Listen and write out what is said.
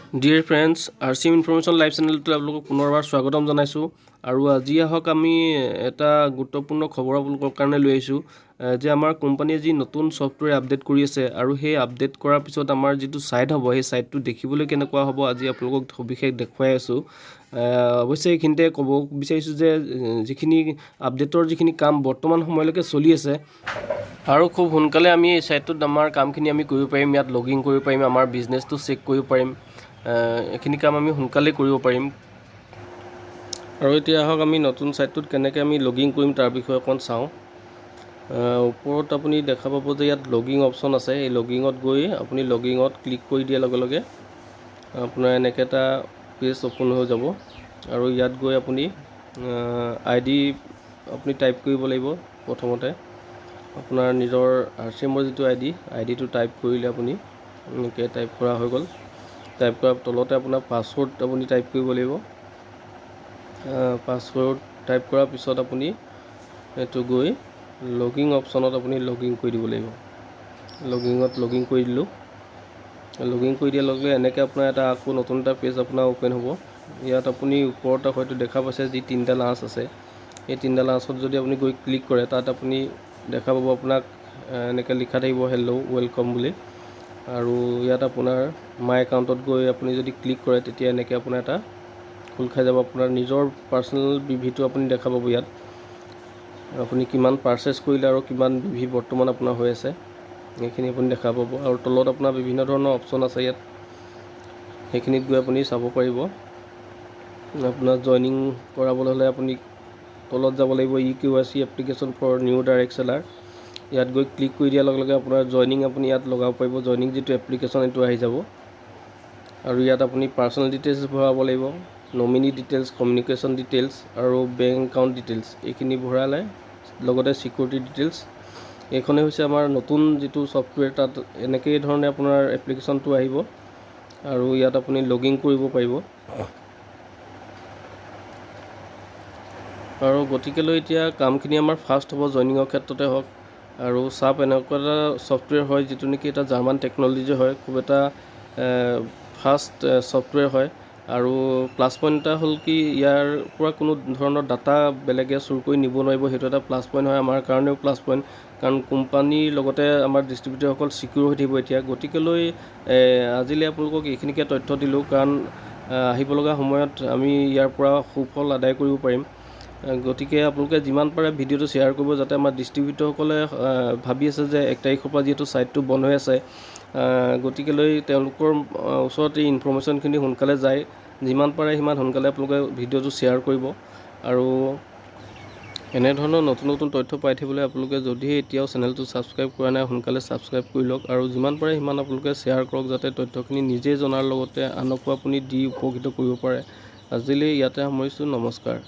Dear friends, RCM information live চেনেলটো আপোনালোকক পুনৰবাৰ স্বাগতম জনাইছোঁ। আৰু আজি আহক আমি এটা গুৰুত্বপূৰ্ণ খবৰ আপোনালোকৰ কাৰণে লৈ আহিছোঁ যে আমাৰ কোম্পানীয়ে যি নতুন ছফ্টৱেৰ আপডেট কৰি আছে আৰু সেই আপডেট কৰাৰ পিছত আমাৰ যিটো ছাইট হ'ব সেই ছাইটটো দেখিবলৈ কেনেকুৱা হ'ব আজি আপোনালোকক সবিশেষ দেখুৱাই আছোঁ। অৱশ্যে এইখিনিতে ক'ব বিচাৰিছোঁ যে যিখিনি আপডেটৰ যিখিনি কাম বৰ্তমান সময়লৈকে চলি আছে আৰু খুব সোনকালে আমি এই ছাইটটোত আমাৰ কামখিনি আমি কৰিব পাৰিম, ইয়াত লগিন কৰিব পাৰিম, আমাৰ বিজনেছটো চেক কৰিব পাৰিম, এইখিনি কাম আমি সোনকালে কৰিব পাৰিম। আৰু এতিয়া আহক আমি নতুন ছাইটটোত কেনেকৈ আমি লগিন কৰিম তাৰ বিষয়ে অকণ চাওঁ। ওপৰত আপুনি দেখা পাব যে ইয়াত লগিং অপশ্যন আছে। এই লগিঙত গৈ আপুনি লগিঙত ক্লিক কৰি দিয়াৰ লগে লগে আপোনাৰ এনেকৈ এটা পেজ অ'পন হৈ যাব। আৰু ইয়াত গৈ আপুনি ID আপুনি টাইপ কৰিব লাগিব। প্ৰথমতে আপোনাৰ নিজৰ RCMৰ যিটো ID টো টাইপ কৰিলে আপুনি এনেকৈ টাইপ কৰা হৈ গ'ল। টাইপ কৰাৰ তলতে আপোনাৰ পাছৱৰ্ড আপুনি টাইপ কৰিব লাগিব। পাছৱৰ্ড টাইপ কৰাৰ পিছত আপুনি এইটো গৈ লগিং অপশ্যনত আপুনি লগিং কৰি দিব লাগিব। লগিঙত লগিং কৰি দিলোঁ। লগিং কৰি দিয়াৰ লগে লগে এনেকৈ আপোনাৰ এটা আকৌ নতুন এটা পেজ আপোনাৰ অ'পেন হ'ব। ইয়াত আপুনি ওপৰত হয়তো দেখা পাইছে যি তিনিটা লাঞ্চ আছে, এই তিনিটা লাঞ্চত যদি আপুনি গৈ ক্লিক কৰে তাত আপুনি দেখা পাব আপোনাক এনেকৈ লিখা থাকিব হেল্ল' ৱেলকাম বুলি। আৰু ইয়াত আপোনাৰ মাই একাউণ্টত গৈ আপুনি যদি ক্লিক কৰে তেতিয়া এনেকৈ আপোনাৰ এটা খোল খাই যাব। আপোনাৰ নিজৰ পাৰ্চনেল BVটো আপুনি দেখা পাব। ইয়াত আপুনি কিমান পাৰ্চেছ কৰিলে আৰু কিমান BV বৰ্তমান আপোনাৰ হৈ আছে সেইখিনি আপুনি দেখা পাব। আৰু তলত আপোনাৰ বিভিন্ন ধৰণৰ অপশ্যন আছে ইয়াত, সেইখিনিত গৈ আপুনি চাব পাৰিব। আপোনাৰ জইনিং কৰাবলৈ হ'লে আপুনি তলত যাব লাগিব EKYC application for new direct seller. ইয়াত গৈ ক্লিক কৰি দিয়াৰ লগে লগে আপোনাৰ জইনিং আপুনি ইয়াত লগাব পাৰিব। জইনিং যিটো এপ্লিকেশ্যন এইটো আহি যাব। আৰু ইয়াত আপুনি পাৰ্চনেল ডিটেইলছ ভৰাব লাগিব, নমিনি ডিটেইলছ, কমিউনিকেশ্যন ডিটেইলছ আৰু বেংক একাউণ্ট ডিটেইলছ এইখিনি ভৰালে, লগতে ছিকিউৰিটি ডিটেইলছ। এইখনেই হৈছে আমাৰ নতুন যিটো ছফ্টৱেৰ। তাত এনেকেই ধৰণে আপোনাৰ এপ্লিকেশ্যনটো আহিব আৰু ইয়াত আপুনি লগিং কৰিব পাৰিব। আৰু গতিকেলৈ এতিয়া কামখিনি আমাৰ ফাষ্ট হ'ব জইনিঙৰ ক্ষেত্ৰতে হওক। আৰু SAP এনেকুৱা এটা ছফ্টৱেৰ হয় যিটো নেকি এটা জাৰ্মান টেকন'লজি হয়, খুব এটা ফাষ্ট ছফ্টৱেৰ হয়। আৰু প্লাছ পইণ্ট এটা হ'ল কি ইয়াৰ পৰা কোনো ধৰণৰ ডাটা বেলেগে চুৰ কৰি নিব নোৱাৰিব, সেইটো এটা প্লাছ পইণ্ট হয়। আমাৰ কাৰণেও প্লাছ পইণ্ট, কাৰণ কোম্পানীৰ লগতে আমাৰ ডিষ্ট্ৰিবিউটৰসকল চিকিউৰ হৈ থাকিব এতিয়া। গতিকেলৈ আজিলৈ আপোনালোকক এইখিনিকে তথ্য দিলোঁ, কাৰণ আহিব লগা সময়ত আমি ইয়াৰ পৰা সুফল আদায় কৰিব পাৰিম। গতিকে আপোনালোকে যিমান পাৰে ভিডিঅ'টো শ্বেয়াৰ কৰিব, যাতে আমাৰ ডিষ্ট্ৰিবিউটৰসকলে ভাবি আছে যে 1 তাৰিখৰ পৰা যিহেতু ছাইটটো বন্ধ হৈ আছে, গতিকেলৈ তেওঁলোকৰ ওচৰত এই ইনফৰ্মেশ্যনখিনি সোনকালে যায়। যিমান পাৰে সিমান সোনকালে আপোনালোকে ভিডিঅ'টো শ্বেয়াৰ কৰিব। আৰু এনেধৰণৰ নতুন নতুন তথ্য পাই থাকিবলৈ আপোনালোকে যদিহে এতিয়াও চেনেলটো ছাবস্ক্ৰাইব কৰা নাই সোনকালে ছাবস্ক্ৰাইব কৰি লওক। আৰু যিমান পাৰে সিমান আপোনালোকে শ্বেয়াৰ কৰক, যাতে তথ্যখিনি নিজে জনাৰ লগতে আনকো আপুনি দি উপকৃত কৰিব পাৰে। আজিলৈ ইয়াতে সামৰিছোঁ। নমস্কাৰ।